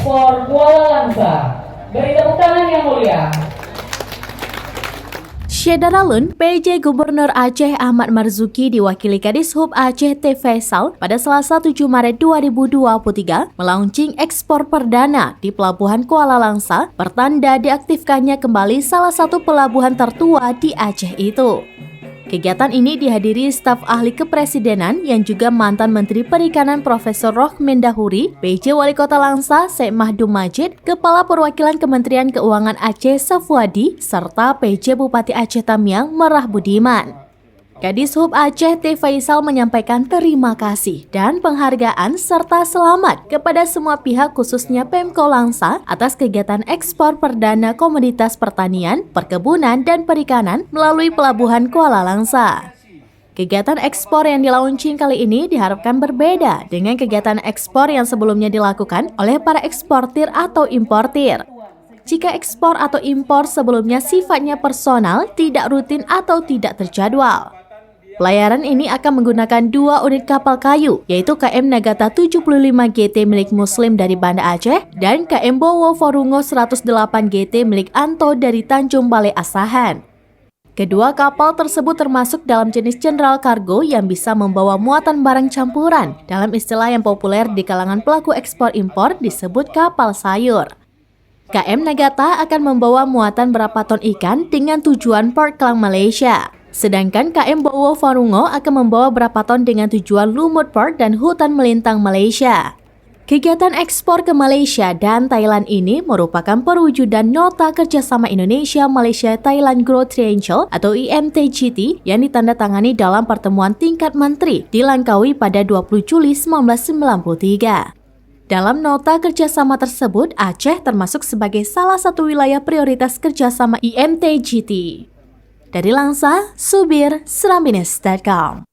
Ekspor Kuala Langsa. Beri tepuk tangan yang mulia. Syedaralun, PJ Gubernur Aceh Ahmad Marzuki diwakili Kadishub Aceh T. Faisal pada Selasa 7 Maret 2023 melaunching ekspor perdana di Pelabuhan Kuala Langsa, pertanda diaktifkannya kembali salah satu pelabuhan tertua di Aceh itu. Kegiatan ini dihadiri staf ahli kepresidenan yang juga mantan Menteri Perikanan Profesor Rohmin Dahuri, PJ Wali Kota Langsa Syekh Mahdum Majid, Kepala Perwakilan Kementerian Keuangan Aceh Safwadi, serta PJ Bupati Aceh Tamiang Merah Budiman. Kadishub Aceh T. Faisal menyampaikan terima kasih dan penghargaan serta selamat kepada semua pihak khususnya Pemko Langsa atas kegiatan ekspor perdana komoditas pertanian, perkebunan, dan perikanan melalui Pelabuhan Kuala Langsa. Kegiatan ekspor yang dilaunching kali ini diharapkan berbeda dengan kegiatan ekspor yang sebelumnya dilakukan oleh para eksportir atau importir. Jika ekspor atau impor sebelumnya sifatnya personal, tidak rutin atau tidak terjadwal. Pelayaran ini akan menggunakan 2 unit kapal kayu, yaitu KM Nagata 75 GT milik Muslim dari Banda Aceh dan KM Bowo Forungo 108 GT milik Anto dari Tanjung Balai Asahan. Kedua kapal tersebut termasuk dalam jenis general cargo yang bisa membawa muatan barang campuran. Dalam istilah yang populer di kalangan pelaku ekspor impor disebut kapal sayur. KM Nagata akan membawa muatan berapa ton ikan dengan tujuan Port Klang, Malaysia. Sedangkan KM Bowo Forungo akan membawa berapa ton dengan tujuan Lumut Port dan hutan melintang Malaysia. Kegiatan ekspor ke Malaysia dan Thailand ini merupakan perwujudan Nota Kerjasama Indonesia-Malaysia-Thailand Growth Triangle atau IMTGT yang ditandatangani dalam pertemuan tingkat menteri di Langkawi pada 20 Juli 1993. Dalam nota kerjasama tersebut, Aceh termasuk sebagai salah satu wilayah prioritas kerjasama IMTGT. Dari Langsa, Subir, Serambines.com.